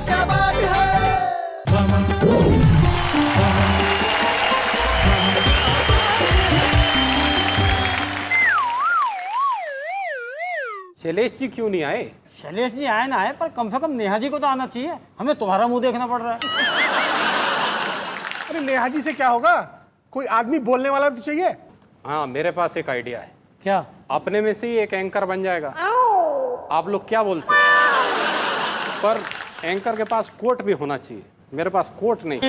क्या बात है। शैलेश जी क्यों नहीं आए? शैलेश जी आए ना आए, पर कम से कम नेहा जी को तो आना चाहिए। हमें तुम्हारा मुंह देखना पड़ रहा है। अरे नेहा जी से क्या होगा, कोई आदमी बोलने वाला तो चाहिए। हाँ, मेरे पास एक आइडिया है। क्या? अपने में से ही एक एंकर बन जाएगा। आप लोग क्या बोलते हैं? पर एंकर के पास कोट भी होना चाहिए। मेरे पास कोट नहीं।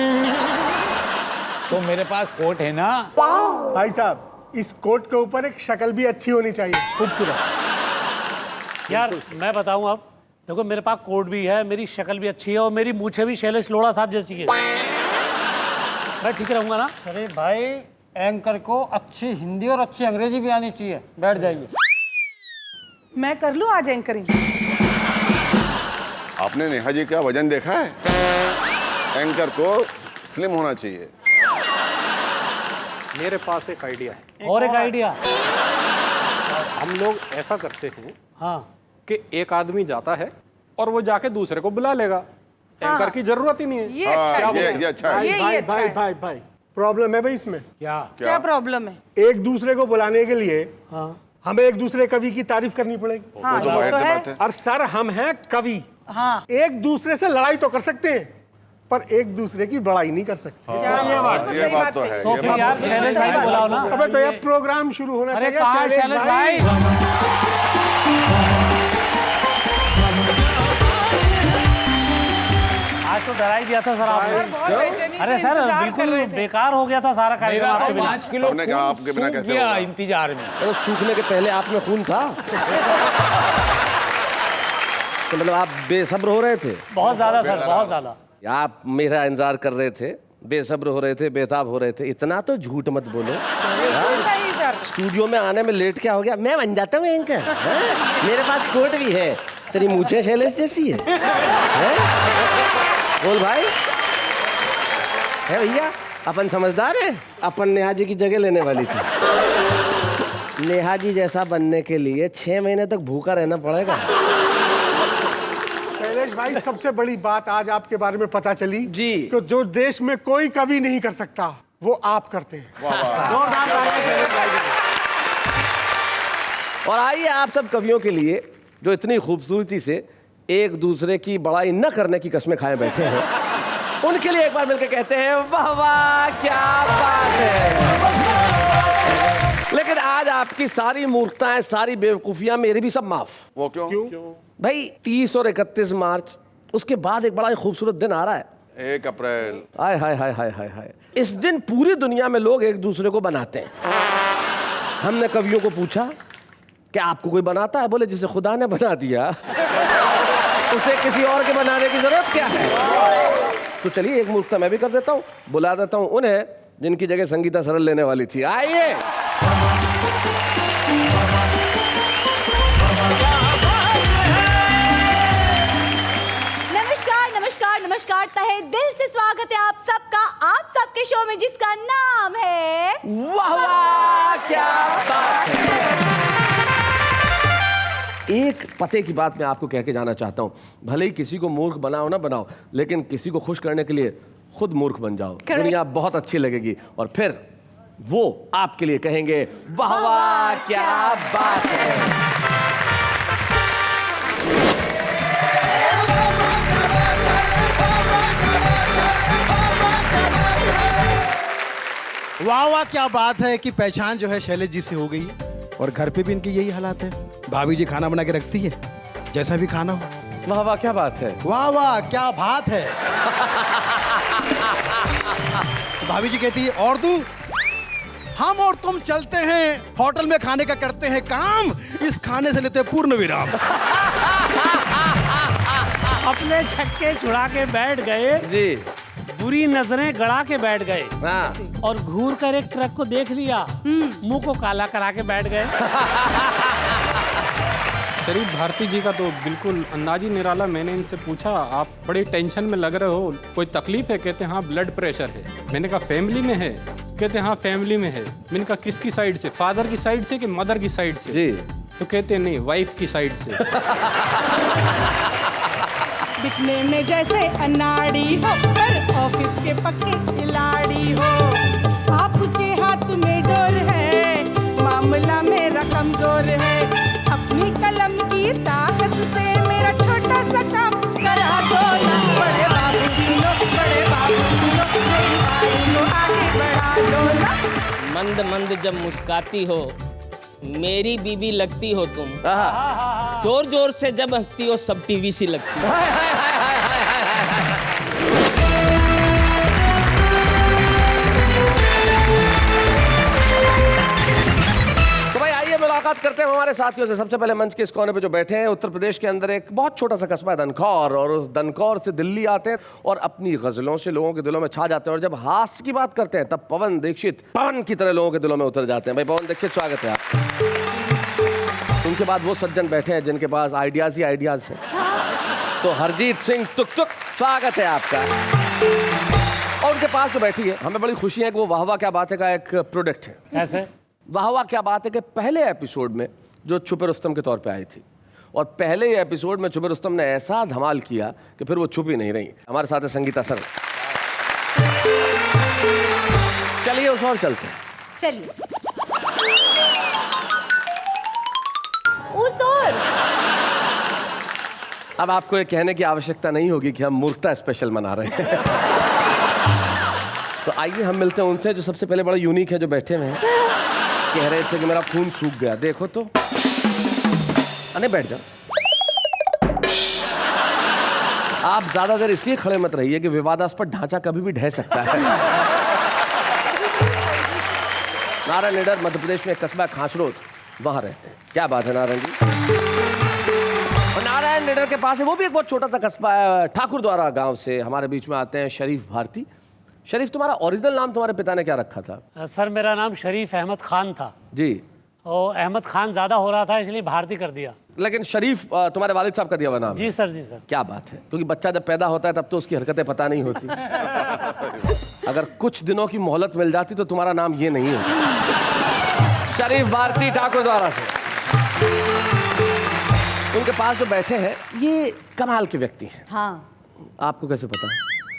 तो मेरे पास कोट है ना। भाई साहब, इस कोट के ऊपर एक शक्ल भी अच्छी होनी चाहिए, खूबसूरत। यार मैं बताऊं, अब देखो मेरे पास कोट भी है, मेरी शक्ल भी अच्छी है और मेरी मूछें भी शैलेश लोढ़ा साहब जैसी है। मैं ठीक रहूंगा ना? अरे भाई, एंकर को अच्छी हिंदी और अच्छी अंग्रेजी भी आनी चाहिए। बैठ जाइए। मैं कर लूं आज एंकरिंग। आपने नेहा जी का वजन देखा है? एंकर को स्लिम होना चाहिए। मेरे पास एक आइडिया है। और एक आइडिया। हम लोग ऐसा करते हैं हाँ, कि एक आदमी जाता है और वो जाके दूसरे को बुला लेगा। एंकर की जरूरत ही नहीं है। ये अच्छा हाँ, है। ये अच्छा है। भाई अच्छा भाई है। भाई भाई, प्रॉब्लम है भाई इसमें। क्या प्रॉब्लम है? एक दूसरे को बुलाने के लिए हाँ। हमें एक दूसरे कवि की तारीफ करनी पड़ेगी। हाँ, वो तो ये बाहर तो से है। बात है। और सर, हम हैं कवि। हाँ, एक दूसरे से लड़ाई तो कर सकते हैं, पर एक दूसरे की बड़ाई नहीं कर सकते। ये बात तो है। तो ये फिर बात यार तो है। शैलेश भाई को बुलाओ ना। अबे तो यार प्रोग्राम शुरू होना अरे चाहिए। कहाँ है शैलेश भाई? आज तो डरा ही दिया था सर आपने। बहुत बेचैनी से अरे सर इंतजार कर बिल्कुल रहे थे। बेकार हो गया था सारा कार्यक्रम मेरा आपके तो बिना। 5 किलो सबने कहा आपके बिना सूख कैसे गया होगा? इंतजार में। तो सूखने के पहले आप में खून था। तो मतलब आप बेसब्र हो रहे थे? बहुत ज्यादा सर, बहुत ज्यादा। आप मेरा इंतजार कर रहे थे, बेसब्र हो रहे थे, बेताब हो रहे थे। इतना तो झूठ मत बोलो। बिल्कुल सही सर। स्टूडियो में आने में लेट क्या हो गया? मैं बन जाता हूँ एंकर। हैं? मेरे पास कोट भी है। तेरी मूछें शैलेश जैसी है। हैं? बोल भाई। है भैया, अपन समझदार है। अपन नेहा जी की जगह लेने वाली थी। नेहा जी जैसा बनने के लिए 6 महीने तक भूखा रहना पड़ेगा। शैलेश भाई, सबसे बड़ी बात आज आपके बारे में पता चली जी। कि जो देश में कोई कवि नहीं कर सकता, वो आप करते हैं। वाह वाह। जोरदार तालियां। और आइए आप सब कवियों के लिए जो इतनी खूबसूरती से एक दूसरे की बड़ाई न करने की कसमें खाए बैठे हैं, उनके लिए एक बार मिलकर कहते हैं वाह वाह क्या बात है। लेकिन आज आपकी सारी मूर्खताएं, सारी बेवकूफियां मेरी भी सब माफ। वो क्यों? भाई 30 और 31 मार्च, उसके बाद एक बड़ा ही खूबसूरत दिन आ रहा है। 1 अप्रैल। हाय हाय हाय हाय हाय हाय। इस दिन पूरी दुनिया में लोग एक दूसरे को बनाते हैं। हमने कवियों को पूछा कि आपको कोई बनाता है? बोले जिसे खुदा ने बना दिया उसे किसी और के बनाने की जरूरत क्या है। तो चलिए एक मूर्खता मैं भी कर देता हूँ, बुला देता हूँ उन्हें जिनकी जगह संगीता सरल लेने वाली थी। आइए। नमस्कार नमस्कार नमस्कार, तहे दिल से स्वागत है आप सबका, आप सबके शो में जिसका नाम है वाह वाह क्या बात है। एक पते की बात मैं आपको कह के जाना चाहता हूँ। भले ही किसी को मूर्ख बनाओ ना बनाओ, लेकिन किसी को खुश करने के लिए खुद मूर्ख बन जाओ। दुनिया बहुत अच्छी लगेगी और फिर वो आपके लिए कहेंगे वाह वाह क्या बात है। वाह वाह क्या बात है कि पहचान जो है शैलेश जी से हो गई है और घर पे भी इनकी यही हालात है। भाभी जी खाना बना के रखती है, जैसा भी खाना हो। वाह वाह क्या बात है। वाह वाह क्या बात है। तो भाभी जी कहती है और तू, हम और तुम चलते हैं होटल में खाने का करते हैं काम, इस खाने से लेते हैं पूर्ण विराम। अपने छक्के छुड़ा के बैठ गए जी। बुरी नजरें गड़ा के बैठ गए हाँ। और घूर कर एक ट्रक को देख लिया, मुंह को काला करा के बैठ गए। शरीफ भारती जी का तो बिल्कुल अंदाज ही निराला। मैंने इनसे पूछा आप बड़ी टेंशन में लग रहे हो, कोई तकलीफ है? कहते हैं हाँ ब्लड प्रेशर है। मैंने कहा फैमिली में है? कहते हैं हाँ फैमिली में है। मैंने कहा किसकी साइड से, फादर की साइड से कि मदर की साइड से? जी। तो कहते नहीं, वाइफ की साइड से। दिखने में जैसे अनाड़ी हो पर ऑफिस के पक्के खिलाड़ी हो। आपके हाथ में डोर है, मामला मेरा कमजोर है। अपनी कलम की ताकत से मेरा छोटा सा काम करा दो ना। बड़े बाबू जी लो, बड़े बाबू जी लो, मेरी बारी को आगे बढ़ा दो ना। मंद मंद जब मुस्काती हो, मेरी बीबी लगती हो तुम। जोर जोर से जब हंसती हो, सब टीवी सी लगती हो। तो भाई आइए मुलाकात करते हैं हमारे साथियों से। सबसे पहले मंच के इस कोने पे जो बैठे हैं, उत्तर प्रदेश के अंदर एक बहुत छोटा सा कस्बा है दनकौर, और उस दनकौर से दिल्ली आते हैं और अपनी गजलों से लोगों के दिलों में छा जाते हैं। और जब हास्य की बात करते हैं तब पवन दीक्षित पवन की तरह लोगों के दिलों में उतर जाते हैं। भाई पवन दीक्षित, स्वागत है आप। उनके बाद वो सज्जन बैठे हैं जिनके पास आइडियाज ही आइडियाज हैं। तो हरजीत सिंह तुक तुक, स्वागत है आपका। और उनके पास जो बैठी है, हमें बड़ी खुशी है कि वो वाह वाह क्या बात है का एक प्रोडक्ट है। ऐसे वाह वाह क्या बात है कि पहले एपिसोड में जो छुपे रुस्तम के तौर पे आई थी, और पहले ही एपिसोड में छुपे रुस्तम ने ऐसा धमाल किया कि फिर वो छुप ही नहीं रही। हमारे साथ है संगीता सर। चलिए उस और चलते हैं। चलिए उस और। अब आपको ये कहने की आवश्यकता नहीं होगी कि हम मूर्खता स्पेशल मना रहे हैं। तो आइए हम मिलते हैं उनसे जो सबसे पहले बड़ा यूनिक है, जो बैठे हुए हैं। कह रहे थे कि मेरा खून सूख गया, देखो तो। अरे बैठ जाओ। आप ज्यादा देर इसलिए खड़े मत रहिए कि विवादास्पद ढांचा कभी भी ढह सकता है। नारायण निडर मध्य प्रदेश में एक कस्बा खांचरोद, वहां रहते हैं। क्या बात है नारायण जी। और नारायण निडर के पास है वो भी एक बहुत छोटा सा कस्बा है, ठाकुरद्वारा गांव से हमारे बीच में आते हैं शरीफ भारती। शरीफ, तुम्हारा ओरिजिनल नाम तुम्हारे पिता ने क्या रखा था? सर मेरा नाम शरीफ अहमद खान था जी। और अहमद खान ज़्यादा हो रहा था इसलिए भारती कर दिया। लेकिन शरीफ तुम्हारे वालिद साहब का दिया हुआ नाम? जी सर, जी सर। क्या बात है, क्योंकि बच्चा जब पैदा होता है तब तो उसकी हरकतें पता नहीं होती। अगर कुछ दिनों की मोहलत मिल जाती तो तुम्हारा नाम ये नहीं होता। शरीफ भारती ठाकुरद्वारा से। उनके पास जो बैठे हैं ये कमाल के व्यक्ति हैं। हाँ, आपको कैसे पता?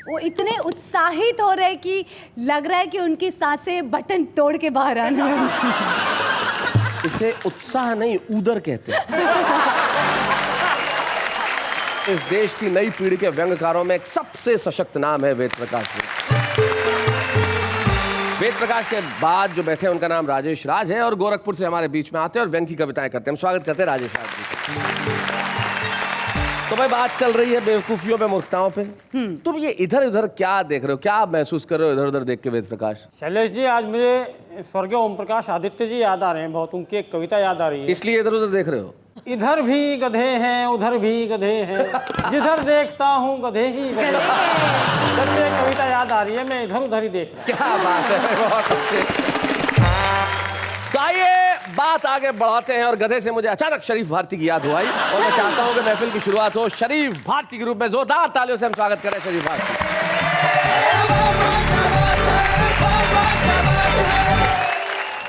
वो इतने उत्साहित हो रहे कि लग रहा है कि उनकी सांसें बटन तोड़ के बाहर आना। इसे उत्साह नहीं, ऊदर कहते हैं। इस देश की नई पीढ़ी के व्यंग्यकारों में एक सबसे सशक्त नाम है वेद प्रकाश जी। वेद प्रकाश के बाद जो बैठे हैं उनका नाम राजेश राज है, और गोरखपुर से हमारे बीच में आते हैं और व्यंग की कविताएं करते हैं। हम स्वागत करते हैं राजेश राज जी। तो भाई बात चल रही है बेवकूफियों पे, मूर्खताओं पे। तुम ये इधर उधर क्या देख रहे हो, क्या महसूस कर रहे हो इधर उधर देख के वेद प्रकाश? शैलेश जी, आज मुझे स्वर्गीय ओम प्रकाश आदित्य जी याद आ रहे हैं बहुत। उनकी एक कविता याद आ रही है। इसलिए इधर उधर देख रहे हो? इधर भी गधे हैं, उधर भी गधे हैं, जिधर देखता हूँ गधे ही गधे। जब से एक कविता याद आ रही है, मैं इधर उधर ही देख रहा हूँ। क्या बात है, बहुत अच्छे। तो आइए बात आगे बढ़ाते हैं, और गधे से मुझे अचानक शरीफ भारती की याद हुई, और मैं चाहता हूं कि महफिल की शुरुआत हो शरीफ भारती के रूप में। जोरदार तालियों से हम स्वागत करें शरीफ भारती।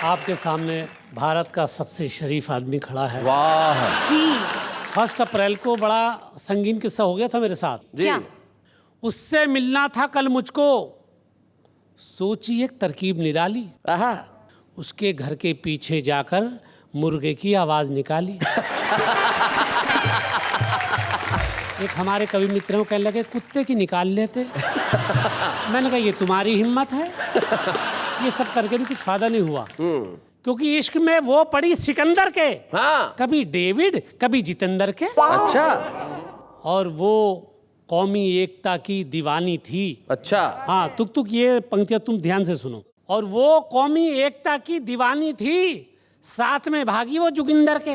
आपके सामने भारत का सबसे शरीफ आदमी खड़ा है। वाह जी। 1 अप्रैल को बड़ा संगीन किस्सा हो गया था मेरे साथ जी। क्या? उससे मिलना था कल मुझको, सोची एक तरकीब निराली। आहा। उसके घर के पीछे जाकर मुर्गे की आवाज निकाली। एक हमारे कवि मित्रों कहने लगे कुत्ते की निकाल लेते। मैंने कहा ये तुम्हारी हिम्मत है? ये सब करके भी कुछ फायदा नहीं हुआ, क्योंकि इश्क में वो पड़ी सिकंदर के। हाँ। कभी डेविड कभी जितेंद्र के। अच्छा। और वो कौमी एकता की दीवानी थी। अच्छा। हाँ, तुक तुक ये पंक्तियां तुम ध्यान से सुनो। और वो कौमी एकता की दीवानी थी, साथ में भागी वो जोगिंदर के।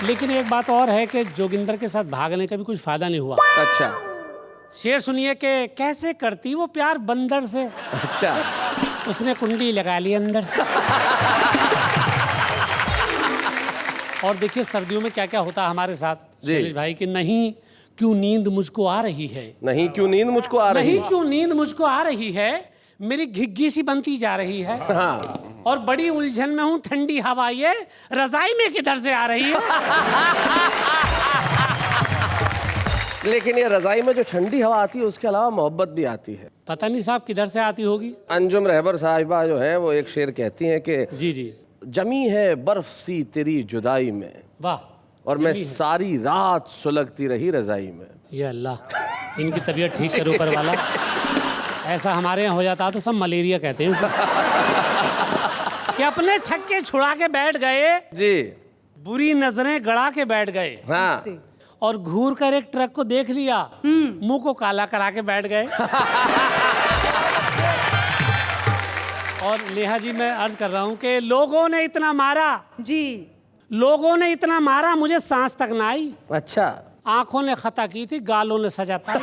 लेकिन एक बात और है कि जोगिंदर के साथ भागने का भी कुछ फायदा नहीं हुआ। अच्छा। शेर सुनिए कि कैसे करती वो प्यार बंदर से। अच्छा। उसने कुंडी लगा ली अंदर से। और देखिए सर्दियों में क्या क्या होता है हमारे साथ शैलेश भाई, कि नहीं क्यों नींद मुझको आ रही है, नहीं क्यों नींद मुझको आ रही है, नहीं क्यों नींद मुझको आ रही है, मेरी घिग्गी सी बनती जा रही है। हाँ। और बड़ी उलझन में हूँ, ठंडी हवा ये रजाई में किधर से आ रही है। लेकिन ये रजाई में जो ठंडी हवा आती है उसके अलावा मोहब्बत भी आती है। पता नहीं साहब किधर से आती होगी। अंजुम रहबर साहिबा जो है वो एक शेर कहती हैं कि जी जी, जमी है बर्फ सी तेरी जुदाई में, वाह, और मैं सारी रात सुलगती रही रजाई में। ये अल्लाह, इनकी तबीयत ठीक करो ऊपर वाला। ऐसा हमारे यहाँ हो जाता तो सब मलेरिया कहते हैं उसे। कि अपने छक्के छुड़ा के बैठ गए जी, बुरी नजरें गड़ा के बैठ गए, हाँ, और घूर कर एक ट्रक को देख लिया, मुंह को काला करा के बैठ गए। और नेहा जी मैं अर्ज कर रहा हूँ कि लोगों ने इतना मारा जी, लोगों ने इतना मारा मुझे सांस तक ना आई। अच्छा, आंखों ने खता की थी, गालों ने सजा पाई।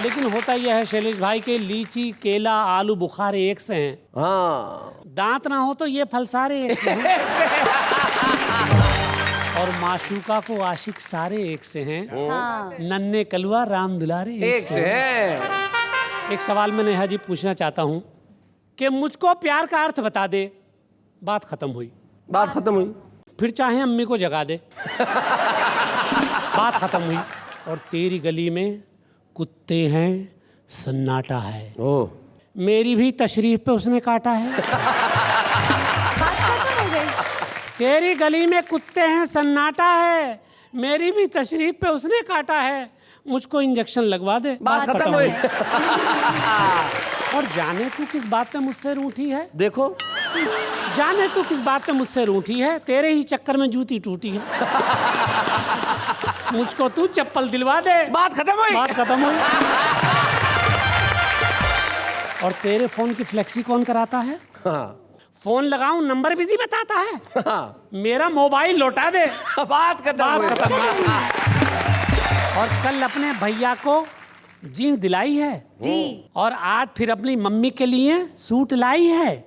लेकिन होता यह है शैलेश भाई के लीची, केला, आलू बुखारे एक से हैं। हाँ, दांत ना हो तो ये फल सारे एक से हैं। और माशूका को आशिक सारे एक से हैं। हाँ। नन्हे कलवा राम दुलारे एक से है। एक सवाल मैं नेहा जी पूछना चाहता हूँ कि मुझको प्यार का अर्थ बता दे। बात खत्म हुई। बात खत्म हुई। फिर चाहे अम्मी को जगा दे। बात खत्म हुई। और तेरी गली में कुत्ते हैं, सन्नाटा है। ओह, मेरी भी तशरीफ पे उसने काटा है। तेरी गली में कुत्ते हैं, सन्नाटा है, मेरी भी तशरीफ पे उसने काटा है। मुझको इंजेक्शन लगवा दे। बात खत्म हुई। और जाने तू किस बात पे मुझसे रूठी है? देखो, जाने तू किस बात पे मुझसे रूठी है? तेरे ही चक्कर में जूती टूटी है। मुझको तू चप्पल दिलवा दे। बात खत्म हुई। बात खत्म हुई। और तेरे फोन की फ्लेक्सी कौन कराता है? हाँ, फोन लगाऊं नंबर बिजी बताता है। हाँ, मेरा मोबाइल लौटा दे। बात खत्म बात हुई। खत्म हुई। और कल अपने भैया को जीन्स दिलाई है जी, और आज फिर अपनी मम्मी के लिए सूट लाई है।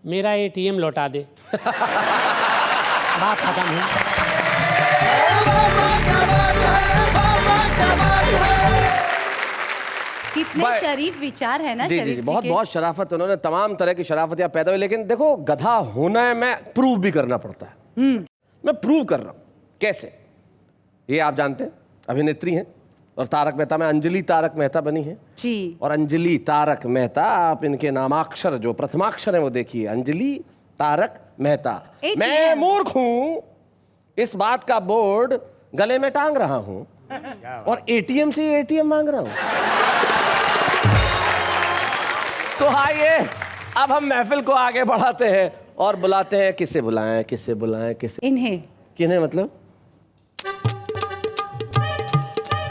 मेरा एटीएम लौटा दे। बात खत्म हुई। कितने शरीफ विचार है ना जी शरीफ जी, जी बहुत के। बहुत शराफत, उन्होंने तमाम तरह की शराफतियां पैदा हुई। लेकिन देखो, गधा होना में प्रूव भी करना पड़ता है। मैं प्रूव कर रहा हूं। कैसे? ये आप जानते हैं, अभिनेत्री हैं और तारक मेहता में अंजलि तारक मेहता बनी है जी। और अंजलि तारक मेहता, आप इनके नामाक्षर जो प्रथमाक्षर है वो देखिए, अंजलि तारक मेहता। मैं मूर्ख हूं, इस बात का बोर्ड गले में टांग रहा हूं और एटीएम से एटीएम मांग रहा हूं। तो आइए अब हम महफिल को आगे बढ़ाते हैं और बुलाते हैं। किसे बुलाएं, किसे बुलाएं, किसे? इन्हें। किन्हें मतलब?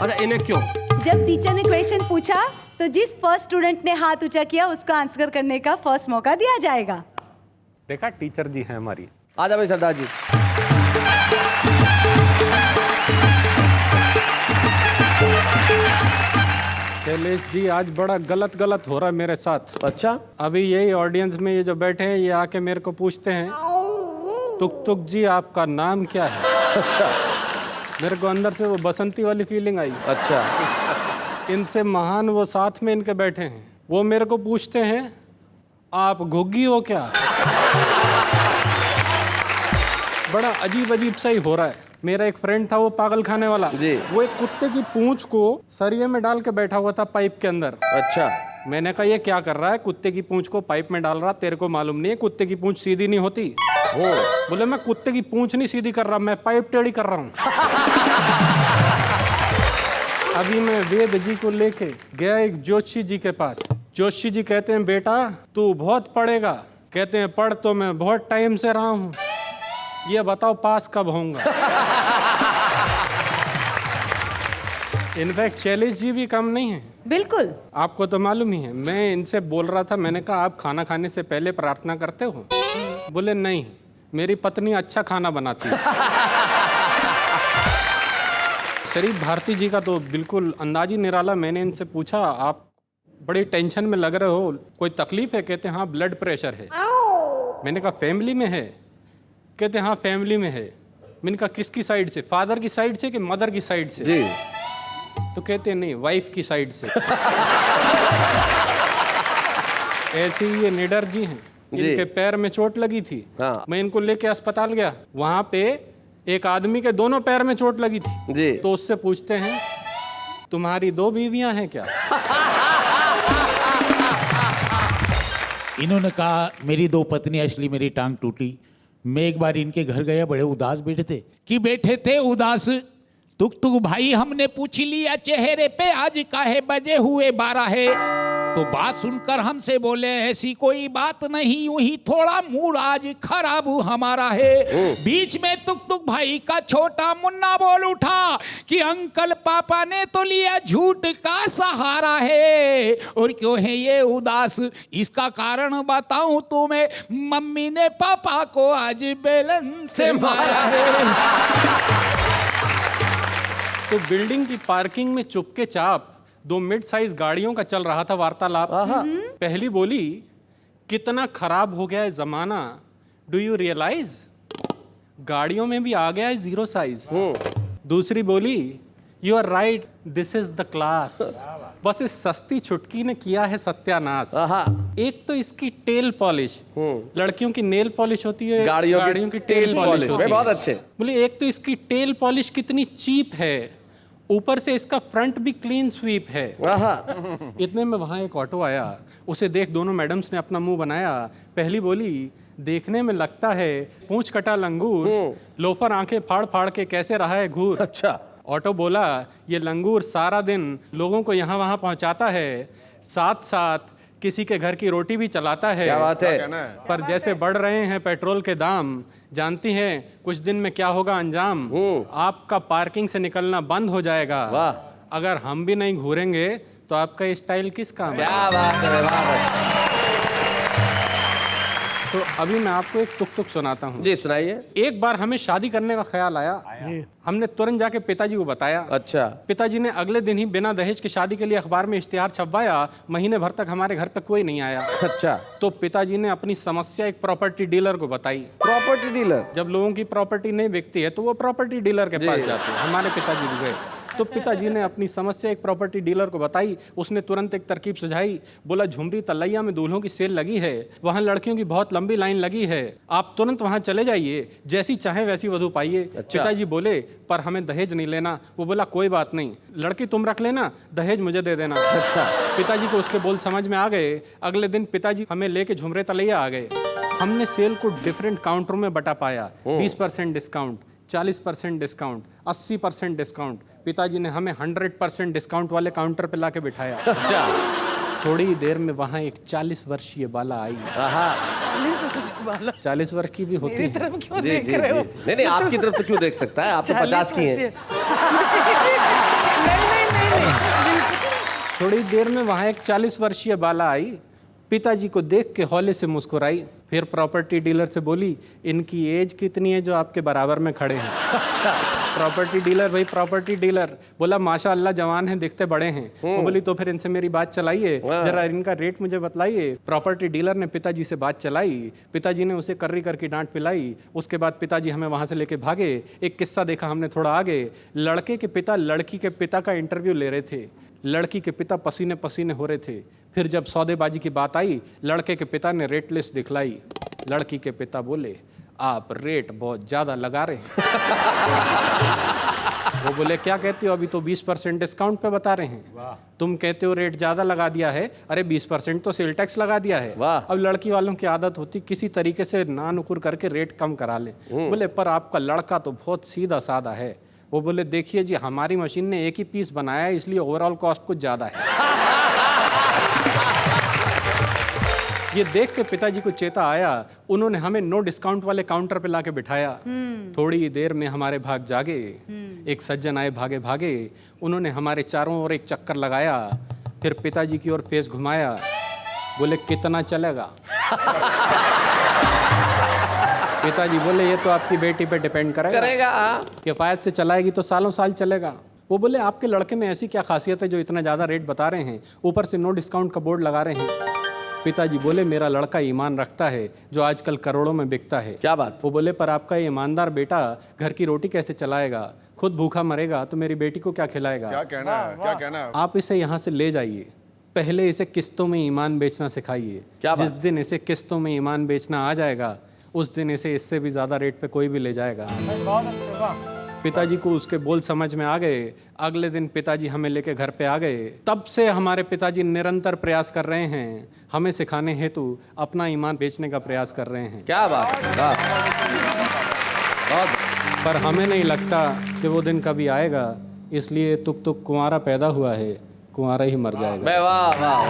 अच्छा, इन्हें क्यों? जब टीचर ने क्वेश्चन पूछा तो जिस फर्स्ट स्टूडेंट ने हाथ ऊंचा किया उसको आंसर करने का फर्स्ट मौका दिया जाएगा। देखा, टीचर जी हैं हमारी। आजा भाई सरदार जी। शैलेश जी, आज बड़ा गलत हो रहा है मेरे साथ। अच्छा, अभी यही ऑडियंस में ये जो बैठे हैं, ये आके मेरे को पूछते हैं, तुक तुक जी आपका नाम क्या है? अच्छा, मेरे को अंदर से वो बसंती वाली फीलिंग आई। अच्छा, इनसे महान वो साथ में इनके बैठे हैं, वो मेरे को पूछते हैं आप घुग्गी हो क्या? बड़ा अजीब अजीब सा ही हो रहा है। मेरा एक फ्रेंड था, वो पागल खाने वाला जी, वो एक कुत्ते की पूंछ को सरिये में डाल के बैठा हुआ था पाइप के अंदर। अच्छा, मैंने कहा ये क्या कर रहा है? कुत्ते की पूंछ को पाइप में डाल रहा, तेरे को मालूम नहीं है कुत्ते की पूंछ सीधी नहीं होती? बोले मैं कुत्ते की पूंछ नहीं सीधी कर रहा, मैं पाइप टेढ़ी कर रहा हूँ। अभी मैं वेद जी को लेके गया एक जोशी जी के पास। जोशी जी कहते हैं बेटा तू बहुत पढ़ेगा। कहते हैं पढ़ तो मैं बहुत टाइम से रहा हूँ, ये बताओ पास कब होऊंगा? इनफैक्ट शैलेश जी भी कम नहीं है। बिल्कुल, आपको तो मालूम ही है। मैं इनसे बोल रहा था, मैंने कहा आप खाना खाने से पहले प्रार्थना करते हो? बोले नहीं, मेरी पत्नी अच्छा खाना बनाती है। शरीफ भारती जी का तो बिल्कुल अंदाज ही निराला। मैंने इनसे पूछा आप बड़ी टेंशन में लग रहे हो, कोई तकलीफ है? कहते हैं हाँ ब्लड प्रेशर है। मैंने कहा फैमिली में है? कहते हैं हाँ फैमिली में है। मैंने कहा किसकी साइड से, फादर की साइड से कि मदर की साइड से? जी। तो कहते हैं नहीं, वाइफ की साइड से। ऐसे ही ये निडर जी हैं, इनके पैर में चोट लगी थी। हाँ। मैं इनको लेके अस्पताल गया, वहां पे एक आदमी के दोनों पैर में चोट लगी थी जी। तो उससे पूछते हैं तुम्हारी 2 बीवियां हैं क्या? इन्होंने कहा मेरी 2 पत्नी, असली मेरी टांग टूटी। मैं एक बार इनके घर गया, बड़े उदास बैठे थे कि बैठे थे उदास। तुक तुक भाई हमने पूछ लिया चेहरे पे आज काहे बजे हुए 12 है। तो बात सुनकर हमसे बोले ऐसी कोई बात नहीं, यूं ही थोड़ा मूड आज खराब हमारा है। बीच में तुक तुक भाई का छोटा मुन्ना बोल उठा कि अंकल पापा ने तो लिया झूठ का सहारा है। और क्यों है ये उदास, इसका कारण बताऊं तुम्हें, मम्मी ने पापा को आज बेलन से मारा है। तो बिल्डिंग की पार्किंग में चुपके चाप 2 मिड साइज गाड़ियों का चल रहा था वार्तालाप। पहली बोली कितना खराब हो गया है जमाना, डू यू रियलाइज गाड़ियों में भी आ गया है 0 साइज। दूसरी बोली you are right, this is the class. बस इस सस्ती चुटकी ने किया है सत्यानाश। एक तो इसकी टेल पॉलिश, लड़कियों की नेल पॉलिश होती है, गाड़ियों की टेल पॉलिश होती है। बहुत अच्छे। बोले एक तो इसकी टेल पॉलिश कितनी चीप है, ऊपर से इसका फ्रंट भी क्लीन स्वीप है। इतने में वहां एक ऑटो आया, उसे देख दोनों मैडम्स ने अपना मुंह बनाया। पहली बोली देखने में लगता है पूंछ कटा लंगूर, लोफर आंखें फाड़ फाड़ के कैसे रहा है घूर। अच्छा। ऑटो बोला ये लंगूर सारा दिन लोगों को यहाँ वहाँ पहुँचाता है, साथ साथ किसी के घर की रोटी भी चलाता है। क्या बात है। पर जैसे बढ़ रहे हैं पेट्रोल के दाम, जानती हैं कुछ दिन में क्या होगा अंजाम। आपका पार्किंग से निकलना बंद हो जाएगा। वाह। अगर हम भी नहीं घूरेंगे तो आपका स्टाइल किस काम? क्या बात है, वाह। तो अभी मैं आपको एक तुक तुक सुनाता हूँ। जी सुनाइए। एक बार हमें शादी करने का ख्याल आया। हमने तुरंत जाके पिताजी को बताया। अच्छा। पिताजी ने अगले दिन ही बिना दहेज की शादी के लिए अखबार में इश्तिहार छपवाया। महीने भर तक हमारे घर पे कोई नहीं आया। अच्छा। तो पिताजी ने अपनी समस्या एक प्रॉपर्टी डीलर को बताई। Property dealer? जब लोगों की प्रॉपर्टी नहीं बिकती है तो वो प्रॉपर्टी डीलर के पास जाते हैं। हमारे पिताजी भी गए तो पिताजी ने अपनी समस्या एक प्रॉपर्टी डीलर को बताई। उसने तुरंत एक तरकीब सुझाई। बोला झुमरी तलैया में दूल्हों की सेल लगी है, वहाँ लड़कियों की बहुत लंबी लाइन लगी है, आप तुरंत वहाँ चले जाइए, जैसी चाहे वैसी वधू पाइए। अच्छा। पिताजी बोले पर हमें दहेज नहीं लेना। वो बोला कोई बात नहीं, लड़की तुम रख लेना, दहेज मुझे दे देना। अच्छा। पिताजी को उसके बोल समझ में आ गए। अगले दिन पिताजी हमें लेके झुमरे तलैया आ गए। हमने सेल को डिफरेंट काउंटरों में बटा पाया। 20% डिस्काउंट, 40% डिस्काउंट, 80% डिस्काउंट। पिताजी ने हमें 100% डिस्काउंट वाले काउंटर पे लाके बिठाया। अच्छा। थोड़ी देर में वहाँ एक 40 वर्षीय बाला आई। 40 वर्ष की भी होती है। जी जी जी। नहीं, आपकी तरफ तो क्यों देख सकता है, आप तो 50 की हैं। थोड़ी देर में वहाँ एक 40 वर्षीय बाला आई। पिताजी को देख के हौले से मुस्कुराई। फिर प्रॉपर्टी डीलर से बोली इनकी एज कितनी है जो आपके बराबर में खड़े हैं? अच्छा। प्रॉपर्टी डीलर भाई प्रॉपर्टी डीलर बोला माशाअल्लाह जवान हैं, दिखते बड़े हैं। वो बोली तो फिर इनसे मेरी बात चलाइए, जरा इनका रेट मुझे बतलाइए। प्रॉपर्टी डीलर ने पिताजी से बात चलाई। पिताजी ने उसे कर्री करके डांट पिलाई। उसके बाद पिताजी हमें वहाँ से लेके भागे। एक किस्सा देखा हमने थोड़ा आगे। लड़के के पिता लड़की के पिता का इंटरव्यू ले रहे थे। लड़की के पिता पसीने पसीने हो रहे थे। फिर जब सौदेबाजी की बात आई, लड़के के पिता ने रेट लिस्ट दिखलाई। लड़की के पिता बोले आप रेट बहुत ज़्यादा लगा रहे हैं। वो बोले क्या कहते हो, अभी तो 20% डिस्काउंट पे बता रहे हैं। तुम कहते हो रेट ज़्यादा लगा दिया है, अरे 20% तो सेल टैक्स लगा दिया है। अब लड़की वालों की आदत होती किसी तरीके से ना नुकुर करके रेट कम करा ले। बोले पर आपका लड़का तो बहुत सीधा साधा है। वो बोले देखिए जी हमारी मशीन ने एक ही पीस बनाया है, इसलिए ओवरऑल कॉस्ट कुछ ज़्यादा है। ये देख के पिताजी को चेता आया। उन्होंने हमें नो डिस्काउंट वाले काउंटर पे लाके बिठाया। थोड़ी देर में हमारे भाग जागे। एक सज्जन आए भागे भागे। उन्होंने हमारे चारों ओर एक चक्कर लगाया। फिर पिताजी की ओर फेस घुमाया। बोले कितना चलेगा? पिताजी बोले ये तो आपकी बेटी पे डिपेंड करेगा। किफायत से चलाएगी तो सालों साल चलेगा। वो बोले आपके लड़के में ऐसी क्या खासियत है जो इतना ज़्यादा रेट बता रहे हैं, ऊपर से नो डिस्काउंट का बोर्ड लगा रहे हैं? पिताजी बोले मेरा लड़का ईमान रखता है जो आजकल करोड़ों में बिकता है। क्या बात? वो बोले पर आपका ईमानदार बेटा घर की रोटी कैसे चलाएगा, खुद भूखा मरेगा तो मेरी बेटी को क्या खिलाएगा? क्या कहना है, क्या कहना है? आप इसे यहाँ से ले जाइए, पहले इसे किस्तों में ईमान बेचना सिखाइए। जिस दिन इसे किस्तों में ईमान बेचना आ जाएगा उस दिन इसे इससे भी ज़्यादा रेट पे कोई भी ले जाएगा। बहुत अच्छे, वाह। पिताजी को उसके बोल समझ में आ गए। अगले दिन पिताजी हमें लेके घर पे आ गए। तब से हमारे पिताजी निरंतर प्रयास कर रहे हैं, हमें सिखाने हेतु अपना ईमान बेचने का प्रयास कर रहे हैं। क्या बात है, वाह। पर हमें नहीं लगता कि वो दिन कभी आएगा, इसलिए तुक तुक कुंवारा पैदा हुआ है, कुंवारा ही मर जाएगा। वाह वाह वाह,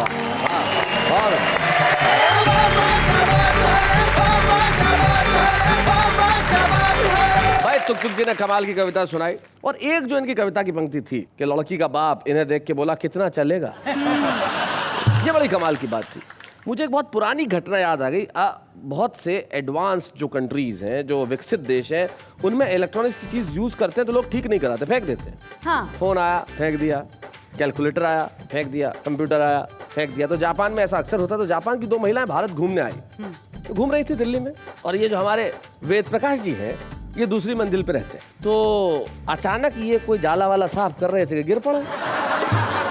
बहुत भाई तुक तुक जी ने कमाल की कविता सुनाई। और एक जो इनकी कविता की पंक्ति थी कि लड़की का बाप इन्हें देख के बोला कितना चलेगा, ये बड़ी कमाल की बात थी। मुझे एक बहुत पुरानी घटना याद आ गई। बहुत से एडवांस जो कंट्रीज हैं, जो विकसित देश हैं, उनमें इलेक्ट्रॉनिक्स की चीज़ यूज़ करते हैं तो लोग ठीक नहीं कराते, फेंक देते हैं। हाँ। फ़ोन आया फेंक दिया, कैलकुलेटर आया फेंक दिया, कंप्यूटर आया फेंक दिया। तो जापान में ऐसा अक्सर होता है। तो जापान की 2 महिलाएं भारत घूमने आई, तो घूम रही थी दिल्ली में, और ये जो हमारे वेद प्रकाश जी हैं, ये दूसरी मंजिल पे रहते हैं। तो अचानक ये कोई जाला वाला साफ कर रहे थे कि गिर पड़ा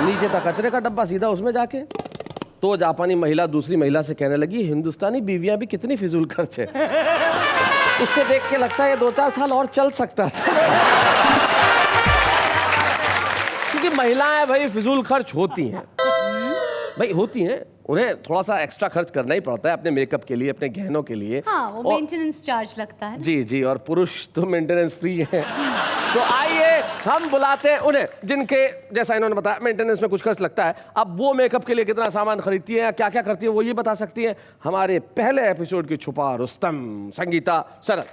नीचे था कचरे का डब्बा, सीधा उसमें जाके। तो जापानी महिला दूसरी महिला से कहने लगी, हिंदुस्तानी बीवियां भी कितनी फिजूल खर्च है, इससे देख के लगता है ये 2-4 साल और चल सकता था। क्योंकि महिलाएं भाई फिजूल खर्च होती हैं, भाई होती हैं, उन्हें थोड़ा सा एक्स्ट्रा खर्च करना ही पड़ता है अपने मेकअप के लिए, अपने गहनों के लिए। हाँ, वो मेंटेनेंस चार्ज लगता है। जी जी, और पुरुष तो मेंटेनेंस फ्री है। तो आइए हम बुलाते हैं उन्हें जिनके जैसा इन्होंने बताया मेंटेनेंस में कुछ खर्च लगता है। अब वो मेकअप के लिए कितना सामान खरीदती है, क्या क्या करती है, वो ये बता सकती है। हमारे पहले एपिसोड की छुपा रुस्तम संगीता सरत।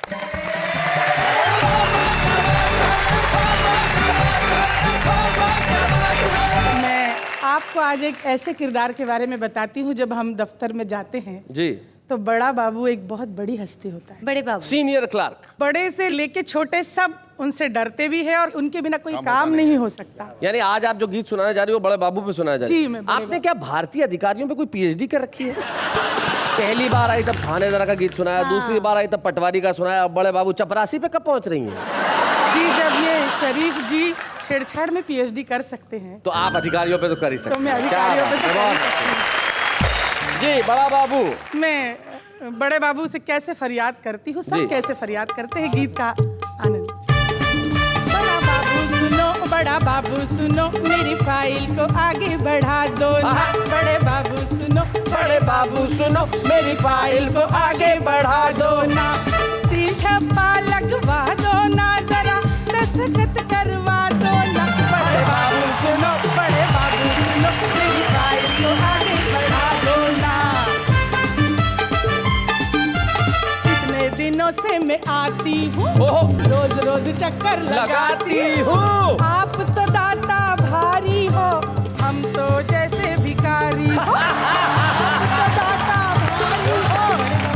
आपको आज एक ऐसे किरदार के बारे में बताती हूँ। जब हम दफ्तर में जाते हैं जी, तो बड़ा बाबू एक बहुत बड़ी हस्ती होता है। बड़े बाबू, सीनियर क्लार्क, बड़े से लेके छोटे सब उनसे डरते भी है, और उनके बिना कोई काम नहीं हो सकता। यानी आज आप जो गीत सुनाने जा रही हो बड़े बाबू पे सुनाया जा रही जी, है। मैं बड़े आपने क्या भारतीय अधिकारियों पे कोई पीएचडी कर रखी है? पहली बार आई तब थानेदार का गीत सुनाया, दूसरी बार आई तब पटवारी का सुनाया, अब बड़े बाबू चपरासी पे कब पहुंच रही हैं? जी, जब ये शरीफ जी छेड़छाड़ में पीएचडी कर सकते हैं तो आप अधिकारियों पे तो कर ही सकते हैं। तो मैं अधिकारियों पे तो कर जी, बड़ा बाबू, मैं बड़े बाबू से कैसे फरियाद करती हूँ, सब कैसे फरियाद करते हैं, गीत का आनंद। बड़ा बाबू सुनो, बड़ा बाबू सुनो, मेरी फाइल को आगे बढ़ा दो ना। बड़े बाबू सुनो, बड़े बाबू सुनो, मेरी फाइल को आगे बढ़ा दो ना। सील ठप्पा लगवा दो ना, जरा दस्तखत करवा दो ना। बड़े बाबू सुनो, बड़े बाबू सुनो, मेरी फाइल को आगे बढ़ा दो ना। कितने दिनों से मैं आती हूँ, रोज रोज चक्कर लगाती हूँ। आप तो दाता भारी हो, हम तो जैसे भिखारी हो। आप तो दाता भारी हो,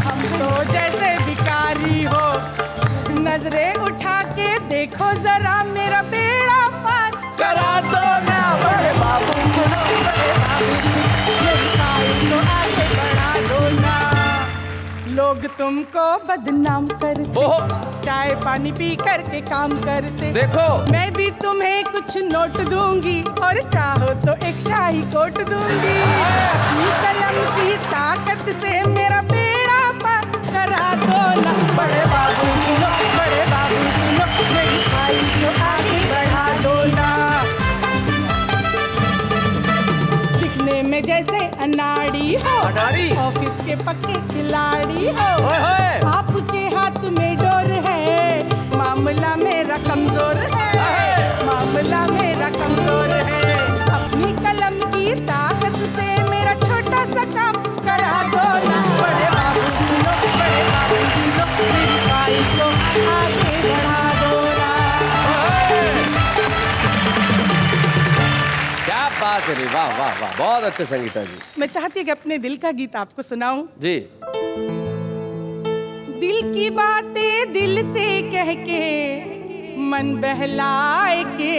हम तो जैसे भिखारी हो। नजरें उठा के देखो जरा, मेरा बेड़ा पार करा दो ना। बड़े बाबू सुनो, बड़े बाबू सुनो, मेरी फाइल को आगे बढ़ा दो ना। लोग तुमको बदनाम करते, चाय पानी पी करके काम करते। देखो मैं भी तुम्हें कुछ नोट दूंगी, और चाहो तो एक शाही कोट दूंगी। अपनी कलम की ताकत से मेरा बेड़ा पार करा दो ना। बड़े बाबू सुनो, बड़े बाबू सुनो, मेरी फाइल को आगे बढ़ा दो ना। दिखने में जैसे अनाड़ी हो, ऑफिस के पक्के खिलाड़ी हो। आपके हाथ में डोर है, मामला मेरा कमजोर है, मामला मेरा कमजोर है। अपनी कलम की ताकत से मेरा छोटा सा काम करा दो ना। बड़े बाबू सुनो, बड़े बाबू सुनो, मेरी फाइल को आगे बढ़ा दो ना। क्या बात है, वाह वाह वाह, बहुत अच्छे संगीता जी। मैं चाहती हूँ कि अपने दिल का गीत आपको सुनाऊं। जी, दिल की बातें दिल से कह के, मन बहलाए के,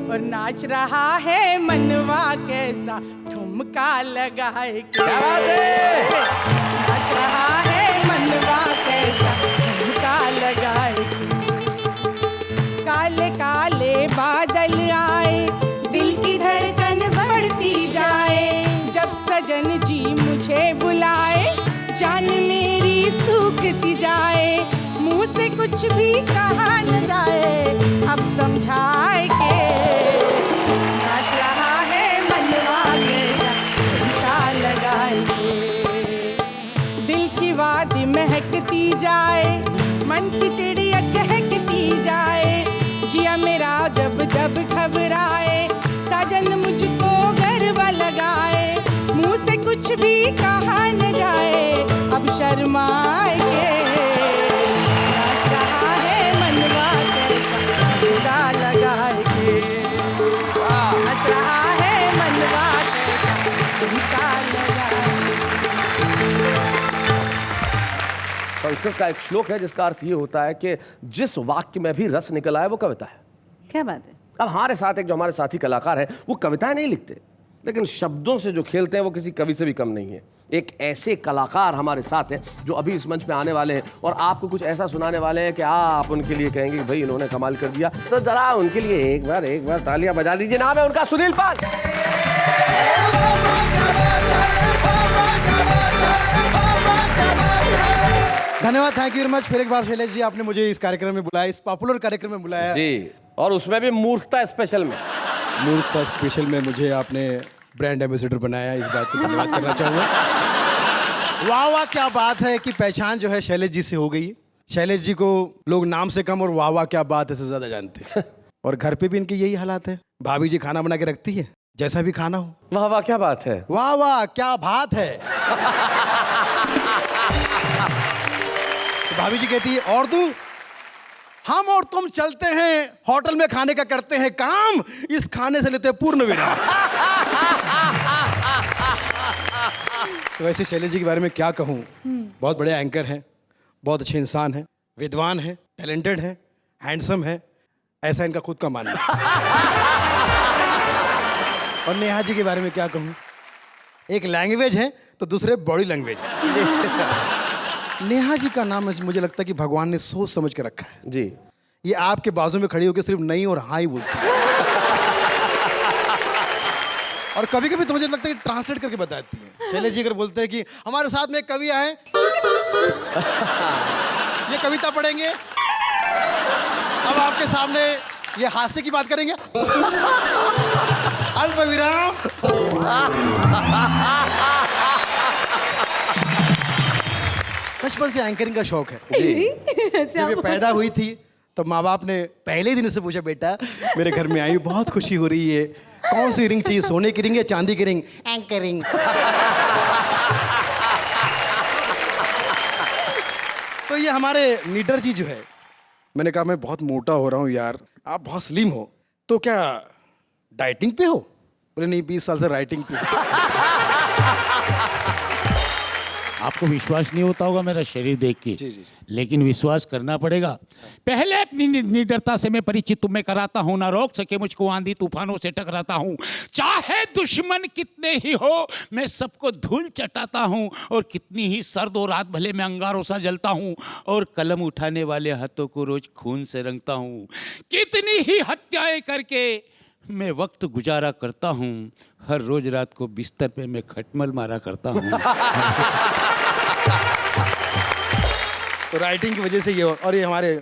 और नाच रहा है मनवा कैसा ठुमका लगाए के। नाच रहा है मनवा कैसा ठुमका लगाए के। काले काले बादल आए, दिल की धड़कन बढ़ती जाए। जब सजन जी मुझे बुलाए, जान मेरी बीत जाए, मुंह से कुछ भी कहा न जाए, अब समझाए के नाच रहा है मनवा कैसा झुमका लगाए के। दिल की वादी महकती जाए, मन की चिड़िया चहकती जाए, जिया मेरा जब जब घबराए, साजन मुझको गरबा लगाए, मुंह से कुछ भी कहा न जाए, अब शर्माए के नाच रहा है मनवा कैसा झुमका लगाए के। नाच रहा है मनवा कैसा झुमका लगाए। संस्कृत का एक श्लोक है जिसका अर्थ ये होता है कि जिस वाक्य में भी रस निकल आए वो कविता है। क्या बात है? अब हमारे साथ एक जो हमारे साथी कलाकार हैं वो कविताएं नहीं लिखते, लेकिन शब्दों से जो खेलते हैं वो किसी कवि से भी कम नहीं है। एक ऐसे कलाकार हमारे साथ हैं जो अभी इस मंच पे आने वाले हैं और आपको कुछ ऐसा सुनाने वाले हैं कि आप उनके लिए कहेंगे भाई इन्होंने कमाल कर दिया। तो जरा उनके लिए एक बार तालियां बजा दीजिए। नाम है उनका सुनील पाल। धन्यवाद, थैंक यू वेरी मच। फिर एक बार शैलेश जी, आपने मुझे इस कार्यक्रम में बुलाया, इस पॉपुलर कार्यक्रम में बुलाया जी, और उसमें भी मूर्खता स्पेशल में। मूर्खता स्पेशल में मुझे आपने ब्रांड एम्बेसडर बनाया, इस बात का धन्यवाद करना चाहूँगा। वाह वाह, क्या बात है कि पहचान जो है शैलेश जी से हो गई। शैलेश जी को लोग नाम से कम और वाह वाह क्या बात है से ज्यादा जानते हैं। और घर पे भी इनके यही हालात है। भाभी जी खाना बना के रखती है, जैसा भी खाना हो। वाह वाह क्या बात है, वाह वाह क्या बात है। तो भाभी जी कहती है और तू, हम और तुम चलते हैं होटल में खाने का करते हैं काम, इस खाने से लेते हैं पूर्ण विराम। तो वैसे शैलेश जी के बारे में क्या कहूँ, बहुत बड़े एंकर हैं, बहुत अच्छे इंसान हैं, विद्वान हैं, टैलेंटेड हैं, हैंडसम हैं, ऐसा इनका खुद का मानना है। और नेहा जी के बारे में क्या कहूँ, एक लैंग्वेज है तो दूसरे बॉडी लैंग्वेज। नेहा जी का नाम मुझे लगता है कि भगवान ने सोच समझ के रखा है जी। ये आपके बाजू में खड़ी होकर सिर्फ नहीं और हाँ ही बोलती है। और कभी कभी तो मुझे लगता है कि ट्रांसलेट करके बताती है। शैलेश जी अगर बोलते हैं कि हमारे साथ में एक कवि आए, ये कविता पढ़ेंगे, अब आपके सामने ये हास्य की बात करेंगे, अल्प विराम। बचपन से एंकरिंग का शौक है। जब ये पैदा हुई थी तो माँ बाप ने पहले दिन से पूछा, बेटा मेरे घर में आई, बहुत खुशी हो रही है, कौन सी रिंग चाहिए, सोने की रिंग या चांदी की रिंग? एंकरिंग। तो ये हमारे लीडर जी जो है, मैंने कहा मैं बहुत मोटा हो रहा हूँ यार, आप बहुत स्लिम हो, तो क्या डाइटिंग पे हो? बोले नहीं, 20 साल से राइटिंग पे। आपको विश्वास नहीं होता होगा मेरा शरीर देख के, जी, जी। लेकिन विश्वास करना पड़ेगा। पहले अपनी निडरता से मैं परिचित तुम्हें कराता हूँ, ना रोक सके मुझको आंधी तूफानों से टकराता हूँ। चाहे दुश्मन कितने ही हो मैं सबको धूल चटाता हूँ, और कितनी ही सर्द और रात भले मैं अंगारों सा जलता हूँ, और कलम उठाने वाले हाथों को रोज खून से रंगता हूँ। कितनी ही हत्याएं करके मैं वक्त गुजारा करता हूँ, हर रोज रात को बिस्तर पे मैं खटमल मारा करता हूँ। तो राइटिंग की वजह से ये। और ये हमारे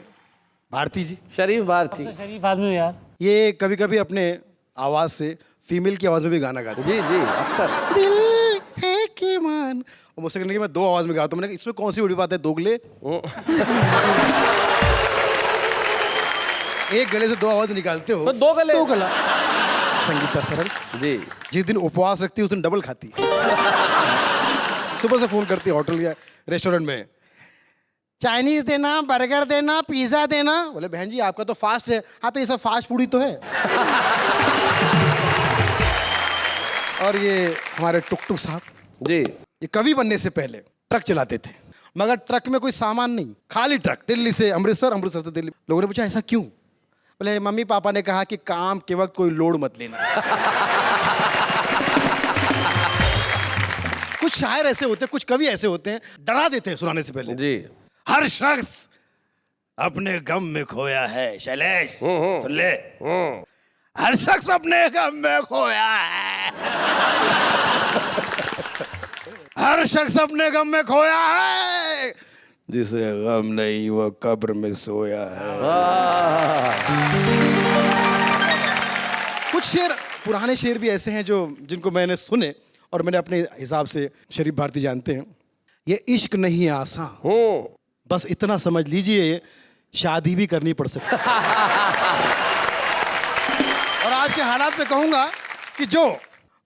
भारती जी, शरीफ भारती, शरीफ आदमी हो यार। ये कभी कभी अपने आवाज से फीमेल की आवाज में भी गाना गाते हैं। जी जी, अक्सर। दिल है कि मान, और मुझसे कहने कि मैं 2 आवाज में गाता हूँ। मैंने कहा, इसमें कौन सी बड़ी बात है, दोगले। एक गले से 2 आवाज निकालते हो, 2 गले, 2 गला। संगीता सरल जी, जिस दिन उपवास रखती है उस दिन डबल खाती है। सुबह से फोन करती है होटल या रेस्टोरेंट में, चाइनीज देना, बर्गर देना, पिज्जा देना। बोले बहन जी आपका तो फास्ट है। हाँ तो ये सब फास्ट फूड ही तो है। और ये हमारे टुकटुक साहब जी, ये कवि बनने से पहले ट्रक चलाते थे, मगर ट्रक में कोई सामान नहीं, खाली ट्रक। दिल्ली से अमृतसर, अमृतसर से दिल्ली। लोगों ने पूछा ऐसा क्यों? बोले मम्मी पापा ने कहा कि काम के वक्त कोई लोड मत लेना। कुछ शायर ऐसे होते हैं, कुछ कवि ऐसे होते हैं, डरा देते हैं सुनाने से पहले। जी। हर शख्स अपने गम में खोया है। शैलेश सुन ले, हर शख्स अपने गम में खोया है। हर शख्स अपने गम में खोया है, जिसे गम नहीं वो कब्र में सोया है। कुछ शेर, पुराने शेर भी ऐसे हैं जो जिनको मैंने सुने और मैंने अपने हिसाब से शरीफ भारती जानते हैं। ये इश्क नहीं आसान, बस इतना समझ लीजिए शादी भी करनी पड़ सकती है। और आज के हालात में कहूंगा कि जो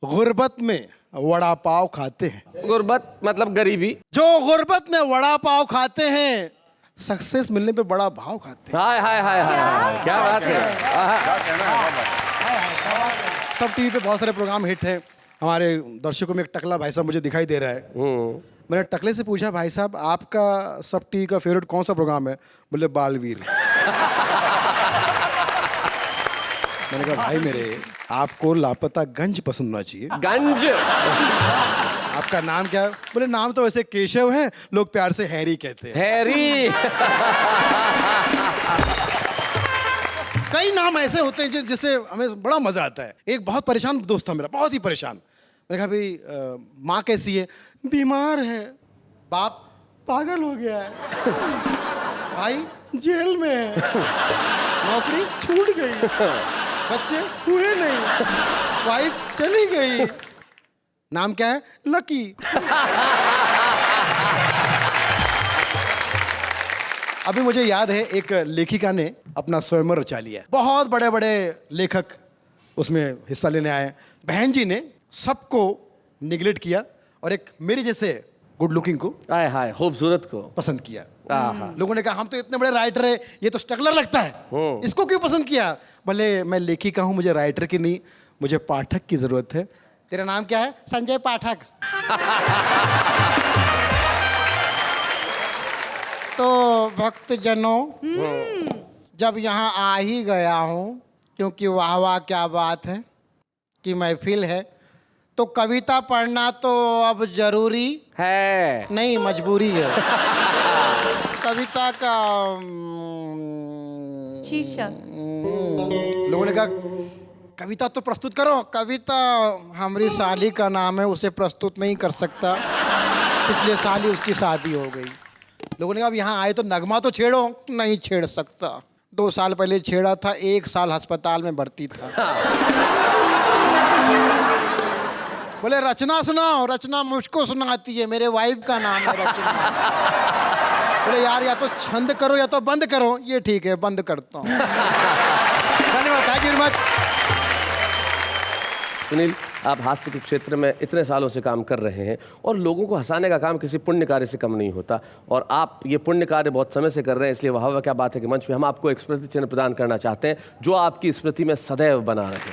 गुर्बत में वड़ा पाव खाते हैं, गुर्बत मतलब गरीबी, जो गुर्बत में वड़ा पाव खाते हैं, सक्सेस मिलने पे बड़ा भाव खाते हैं। हाय हाय हाय हाय, क्या बात है। सब टीवी पे बहुत सारे प्रोग्राम हिट है। हमारे दर्शकों में एक टकला भाई साहब मुझे दिखाई दे रहा है। मैंने टकले से पूछा, भाई साहब आपका सब टीवी का फेवरेट कौन सा प्रोग्राम है? बोले बालवीर। मैंने कहा भाई मेरे, आपको लापता गंज पसंद होना चाहिए। गंज? आपका नाम क्या है? बोले नाम तो वैसे केशव है, लोग प्यार से हैरी कहते हैं। हैरी? कई नाम ऐसे होते हैं जिससे हमें बड़ा मजा आता है। एक बहुत परेशान दोस्त था मेरा, बहुत ही परेशान। मैंने कहा भाई माँ कैसी है? बीमार है। बाप पागल हो गया है। भाई जेल में है। नौकरी छूट गई। बच्चे हुए नहीं। वाइफ चली गई। नाम क्या है? लकी। अभी मुझे याद है एक लेखिका ने अपना स्वयंवर रचा लिया। बहुत बड़े बड़े लेखक उसमें हिस्सा लेने आए। बहन जी ने सबको निगलेक्ट किया और एक मेरे जैसे गुड लुकिंग को, हाय हाय, खूबसूरत को पसंद किया। लोगों ने कहा हम तो इतने बड़े राइटर है, ये तो स्ट्रगलर लगता है, इसको क्यों पसंद किया? भले मैं लेखिका हूं, मुझे राइटर की नहीं, मुझे पाठक की जरूरत है। तेरा नाम क्या है? संजय पाठक। तो भक्तजनों, जब यहाँ आ ही गया हूँ, क्योंकि वाह वाह क्या बात है कि महफिल है, तो कविता पढ़ना तो अब जरूरी है नहीं, मजबूरी है। कविता का शीर्षक लोगों ने कहा कविता तो प्रस्तुत करो। कविता हमारी साली का नाम है, उसे प्रस्तुत नहीं कर सकता। पिछले साल ही उसकी शादी हो गई। लोगों ने कहा अब यहाँ आए तो नगमा तो छेड़ो। नहीं छेड़ सकता। 2 साल पहले छेड़ा था, 1 साल अस्पताल में भर्ती था। बोले रचना सुनाओ। रचना मुझको सुनाती है, मेरे वाइफ का नाम है रचना। बोले यार या तो छंद करो या तो बंद करो। ये ठीक है, बंद करता हूँ। धन्यवाद, thank you very much. Sunil, आप हास्य के क्षेत्र में इतने सालों से काम कर रहे हैं और लोगों को हंसाने का काम किसी पुण्य कार्य से कम नहीं होता, और आप ये पुण्य कार्य बहुत समय से कर रहे हैं। इसलिए वाह वाह क्या बात है कि मंच पे हम आपको एक स्मृति चिन्ह प्रदान करना चाहते हैं जो आपकी स्मृति में सदैव बना रहे।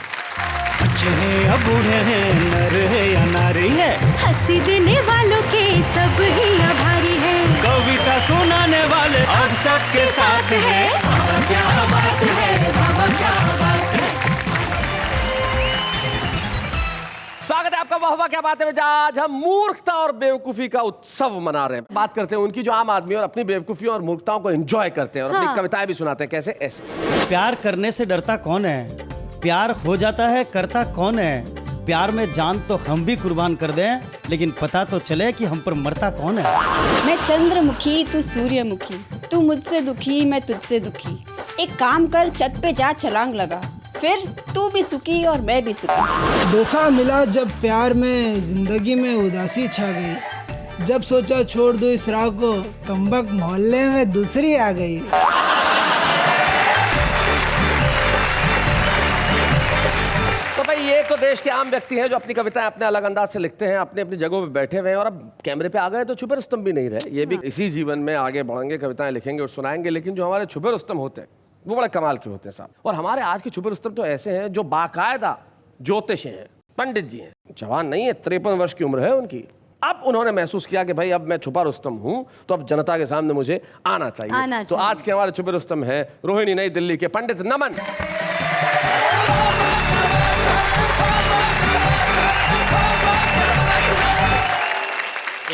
बच्चे हैं या बूढ़े हैं, नर है या नारी है, हंसी देने वालों के सब ही आभारी है। कविता सुनाने वाले अब सबके साथ है। बाबा क्या बात है, बाबा क्या बात है। स्वागत है आपका वाह वाह क्या बात है में। आज हम मूर्खता और बेवकूफी का उत्सव मना रहे हैं। बात करते हैं उनकी जो आम आदमी और अपनी बेवकूफी और मूर्खताओं को एंजॉय करते हैं और अपनी कविताएं भी सुनाते हैं। कैसे? ऐसे। प्यार करने से डरता कौन है, प्यार हो जाता है करता कौन है। प्यार में जान तो हम भी कुर्बान कर दें, लेकिन पता तो चले कि हम पर मरता कौन है। मैं चंद्रमुखी तू सूर्यमुखी, तू मुझसे दुखी मैं तुझसे दुखी। एक काम कर, छत पे जा छलांग लगा, फिर तू भी सुखी और मैं भी सुखी। धोखा मिला जब प्यार में, जिंदगी में उदासी छा गई। जब सोचा छोड़ दो इस राह को, कमबख्त मोहल्ले में दूसरी आ गई। तो भाई ये तो देश के आम व्यक्ति हैं जो अपनी कविताएं अपने अलग अंदाज से लिखते हैं, अपने अपनी जगहों पे बैठे हुए हैं, और अब कैमरे पे आ गए तो छुपे रुस्तम भी नहीं रहे। ये भी इसी जीवन में आगे बढ़ेंगे, कविताएं लिखेंगे और सुनाएंगे। लेकिन जो हमारे छुपे रुस्तम होते हैं वो बड़ा कमाल के होते हैं साहब। और हमारे आज के छुपे रुस्तम तो ऐसे हैं जो बाकायदा ज्योतिष हैं, पंडित जी हैं। जवान नहीं है, 53 वर्ष की उम्र है उनकी। अब उन्होंने महसूस किया कि भाई अब मैं छुपा रुस्तम हूं, तो अब जनता के सामने मुझे आना चाहिए। तो आज के हमारे छुपे रुस्तम हैं रोहिणी नई दिल्ली के पंडित नमन।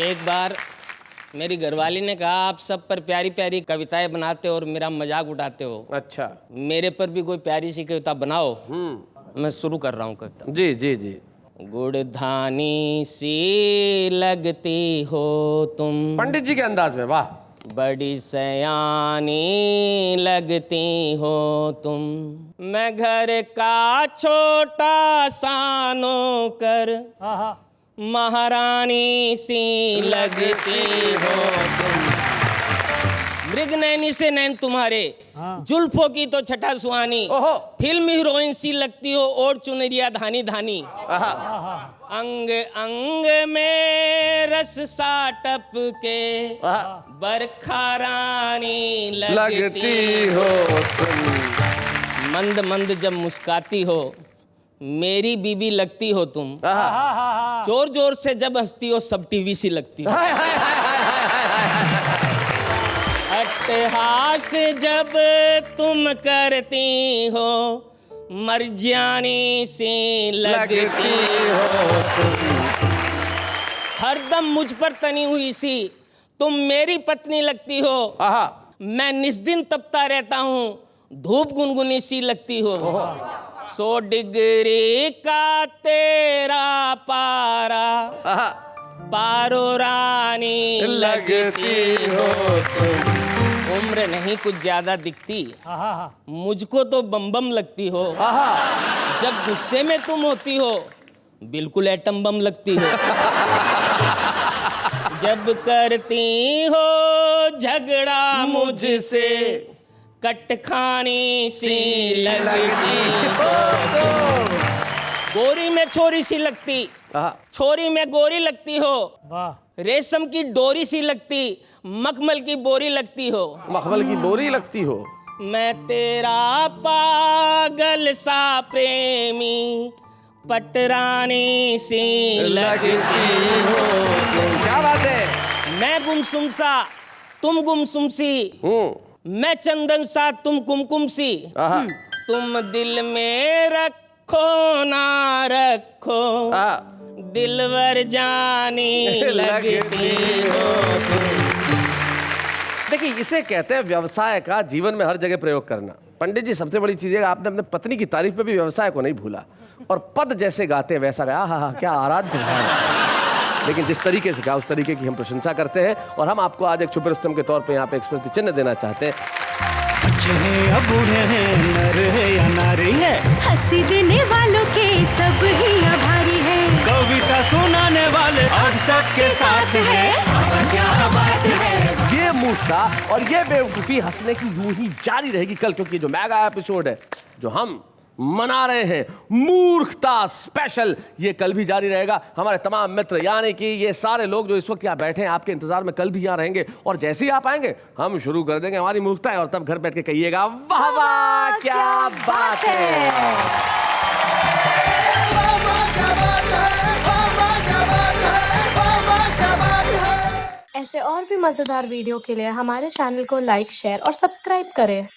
एक बार मेरी घरवाली ने कहा आप सब पर प्यारी प्यारी कविताएं बनाते हो और मेरा मजाक उड़ाते हो। अच्छा, मेरे पर भी कोई प्यारी सी कविता बनाओ। मैं शुरू कर रहा हूँ कविता। जी जी जी। गुड़धानी सी लगती हो तुम। पंडित जी के अंदाज में, वाह। बड़ी सयानी लगती हो तुम। मैं घर का छोटा सा नौकर, महारानी सी लगती हो तुम। मृग नैनी से नैन तुम्हारे, जुल्फों की तो छठा सुहानी। फिल्म हीरोइन सी लगती हो और चुनरिया धानी धानी। अंग अंग में रस सा टपके, बरखा रानी लगती हो तुम। मंद मंद जब मुस्काती हो, मेरी बीबी लगती हो तुम। जोर जोर से जब हंसती हो, सब टीवी सी लगती हो। अट्टहास जब तुम करती हो, मर्जानी सी लगती हो तुम। हरदम मुझ पर तनी हुई सी तुम मेरी पत्नी लगती हो। मैं निस्दिन तपता रहता हूँ, धूप गुनगुनी सी लगती हो। 100 डिग्री का तेरा पारा, पारो रानी लगती हो तुम। उम्र नहीं कुछ ज्यादा दिखती, मुझको तो बम बम लगती हो। जब गुस्से में तुम होती हो, बिल्कुल एटम बम लगती हो। जब करती हो झगड़ा मुझसे, कट खानी सी लगती हो। गोरी में छोरी सी लगती, छोरी में गोरी लगती हो। रेशम की डोरी सी लगती, मखमल की बोरी लगती हो। मखमल की बोरी लगती हो। मैं तेरा पागल सा प्रेमी, पटरानी सी लगती हो। क्या बात है। मैं गुमसुम सा, तुम गुमसुम सी। मैं चंदन सा, तुम कुमकुम सी। तुम दिल में रखो ना रखो, दिलवर जानी लगती हो। देखिए, इसे कहते हैं व्यवसाय का जीवन में हर जगह प्रयोग करना। पंडित जी, सबसे बड़ी चीज है आपने अपने पत्नी की तारीफ में भी व्यवसाय को नहीं भूला, और पद जैसे गाते वैसा गाया। हाँ, क्या आराध्य है। लेकिन जिस तरीके से गा, उस तरीके की हम प्रशंसा करते हैं। और हम आपको आज एक छुपे रुस्तम के तौर पे यहाँ पे एक स्मृति चिन्ह देना चाहते हैं। बच्चे हैं या बूढ़े हैं, नर है या नारी है, हंसी देने वालों के सब ही आभारी है। कविता सुनाने वाले अब सबके साथ है। क्या बात है। ये मूर्खता और ये बेवकूफी हंसने की यूं ही जारी रहेगी कल, क्योंकि जो मेगा एपिसोड है जो हम मना रहे हैं, मूर्खता स्पेशल, ये कल भी जारी रहेगा। हमारे तमाम मित्र यानी कि ये सारे लोग जो इस वक्त यहाँ बैठे हैं, आपके इंतजार में कल भी यहाँ रहेंगे। और जैसे ही आप आएंगे, हम शुरू कर देंगे हमारी मूर्खताएं, और तब घर बैठ के कहिएगा, वाह वाह क्या बात है। ऐसे और भी मजेदार वीडियो के लिए हमारे चैनल को लाइक, शेयर और सब्सक्राइब करें।